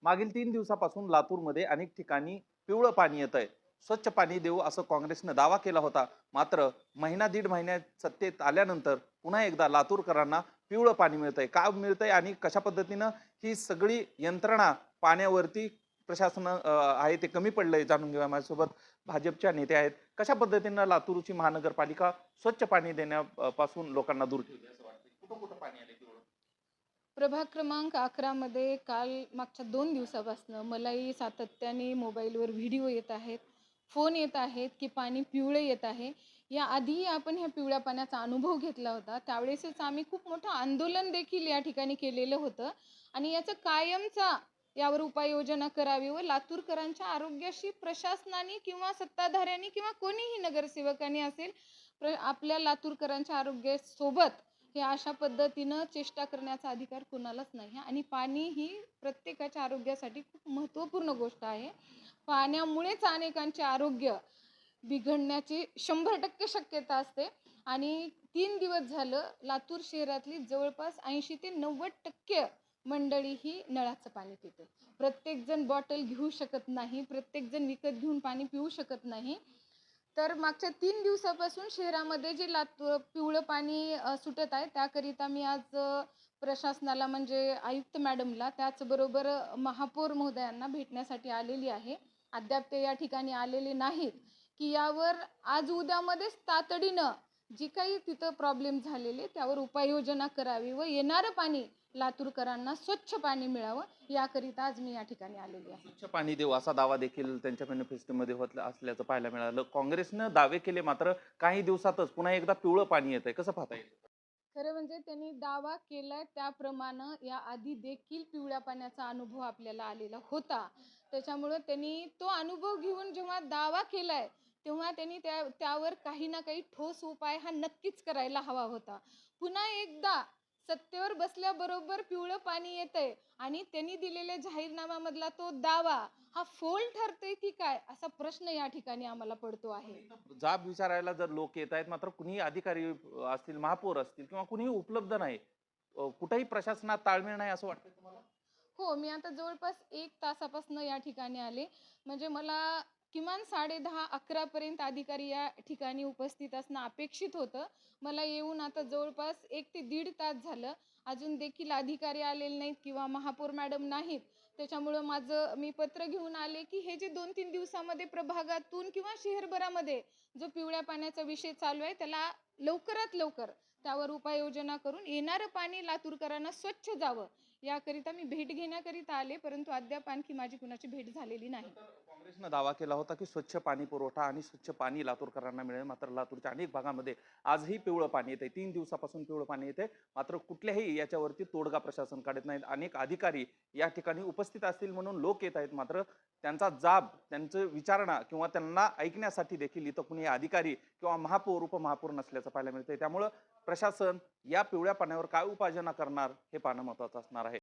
मागील 3 दिवसापासून लातूरमध्ये अनेक ठिकाणी पिवळं पाणी येत आहे. स्वच्छ पाणी देऊ असं काँग्रेसनं दावा केला होता. मात्र महिना दीड महिन्यात सत्तेत आल्यानंतर पुन्हा एकदा लातूरकरांना पिवळं पाणी मिळतंय. का मिळतंय आणि कशा पद्धतीनं ही सगळी यंत्रणा पाण्यावरती प्रशासन आहे ते कमी पडलंय जाणून घेऊया. माझ्यासोबत भाजपच्या नेते आहेत. कशा पद्धतीनं लातूरची महानगरपालिका स्वच्छ पाणी देण्यापासून लोकांना दूर ठेवते असं वाटतं? कुठं कुठं पाणी आले पिवळं? प्रभाग क्रमांक 11 मध्ये काल मागच्या 2 दिवसापासून मलाही सातत्याने मोबाईलवर व्हिडिओ येत आहेत, फोन येत आहेत की पाणी पिवळे येत आहे. याआधी आपण ह्या पिवळ्या पाण्याचा अनुभव घेतला होता. त्यावेळेसच आम्ही खूप मोठं आंदोलन देखील या ठिकाणी केलेलं होतं आणि याचं कायमचा यावर उपाययोजना करावी व लातूरकरांच्या आरोग्याशी प्रशासनाने किंवा सत्ताधाऱ्यांनी किंवा कोणीही नगरसेवकांनी असेल आपल्या लातूरकरांच्या आरोग्यासोबत हे अशा पद्धतीनं चेष्टा करण्याचा अधिकार कुणालाच नाही आणि पाणी ही प्रत्येकाच्या आरोग्यासाठी खूप महत्त्वपूर्ण गोष्ट आहे. पाण्यामुळेच अनेकांचे आरोग्य बिघडण्याची 100% शक्यता असते आणि 3 दिवस झालं लातूर शहरातली जवळपास 80 ते 90% मंडळी ही नळाचं पाणी पिते. प्रत्येकजण बॉटल घेऊ शकत नाही, प्रत्येकजण विकत घेऊन पाणी पिऊ शकत नाही. तर मागच्या 3 दिवसापासून शहरामध्ये जे पिवळं पाणी सुटत आहे त्याकरिता मी आज प्रशासनाला म्हणजे आयुक्त मॅडमला त्याचबरोबर महापौर महोदयांना भेटण्यासाठी आलेली आहे. अद्याप ते या ठिकाणी आलेले नाहीत की यावर आज उद्यामध्येच तातडीनं जी काही तिथं प्रॉब्लेम झालेले त्यावर उपाययोजना करावी व येणारं पाणी लातूरकरांना स्वच्छ पाणी मिळावं याकरिता आज मी या ठिकाणी आलेली आहे. स्वच्छ पाणी देऊ असा दावा देखील त्यांच्या मॅनिफेस्टोमध्ये होत असल्याचं पाहायला मिळालं. काँग्रेसनं दावे केले, मात्र काही दिवसातच पुन्हा एकदा पिवळं पाणी येतंय. कसं पाहता येईल? खरं म्हणजे त्यांनी दावा केलाय त्याप्रमाणे याआधी देखील पिवळ्या पाण्याचा अनुभव आपल्याला आलेला होता. त्याच्यामुळे त्यांनी तो अनुभव घेऊन जेव्हा दावा केलाय तेव्हा त्यांनी त्यावर काही ना काही ठोस उपाय हा नक्कीच करायला हवा होता. पुन्हा एकदा सत्तेवर बसल्याबरोबर पिवळं पाणी येतंय आणि त्यांनी दिलेल्या जाहीरनाम्यामधला तो दावा हा फोल ठरतोय की काय असा प्रश्न या ठिकाणी आम्हाला पडतो आहे. जाब विचारायला जर लोक येत आहेत, मात्र कुणीही अधिकारी असतील, महापौर असतील किंवा कुणीही उपलब्ध नाही. कुठेही प्रशासनात ताळमेळ नाही असं वाटतं तुम्हाला? हो, मी आता जवळपास 1 तासापासून या ठिकाणी आले. म्हणजे मला किमान 10:30-11 पर्यंत अधिकारी या ठिकाणी उपस्थित असणं अपेक्षित होतं. मला येऊन आता जवळपास 1 ते दीड तास झालं. अजून देखील अधिकारी आलेले नाहीत किंवा महापौर मॅडम नाहीत. त्याच्यामुळं मी पत्र घेऊन आले, की हे जे 2-3 दिवसामध्ये प्रभागातून किंवा शहरभरामध्ये जो पिवळ्या पाण्याचा विषय चालू आहे, त्याला लवकरात लवकर त्यावर उपाययोजना करून येणारं पाणी लातूरकरांना स्वच्छ जावं याकरिता मी भेट घेण्याकरिता आले, परंतु अद्याप आणखी माझी कुणाची भेट झालेली नाही. काँग्रेसनं दावा केला होता की स्वच्छ पाणी पुरवठा आणि स्वच्छ पाणी लातूरकरांना मिळेल, मात्र लातूरच्या अनेक भागामध्ये आजही पिवळं पाणी येते. 3 दिवसापासून पिवळं पाणी येते, मात्र कुठल्याही याच्यावरती तोडगा प्रशासन काढत नाहीत. अनेक अधिकारी या ठिकाणी उपस्थित असतील म्हणून लोक येत आहेत, मात्र त्यांचा जाब, त्यांचं विचारणा किंवा त्यांना ऐकण्यासाठी देखील इथं कुणी अधिकारी किंवा महापौर उपमहापौर नसल्याचं पाहायला मिळतंय. त्यामुळं प्रशासन या पिवळ्या पाण्यावर काय उपाययोजना करणार हे पाहणं महत्त्वाचं असणार आहे.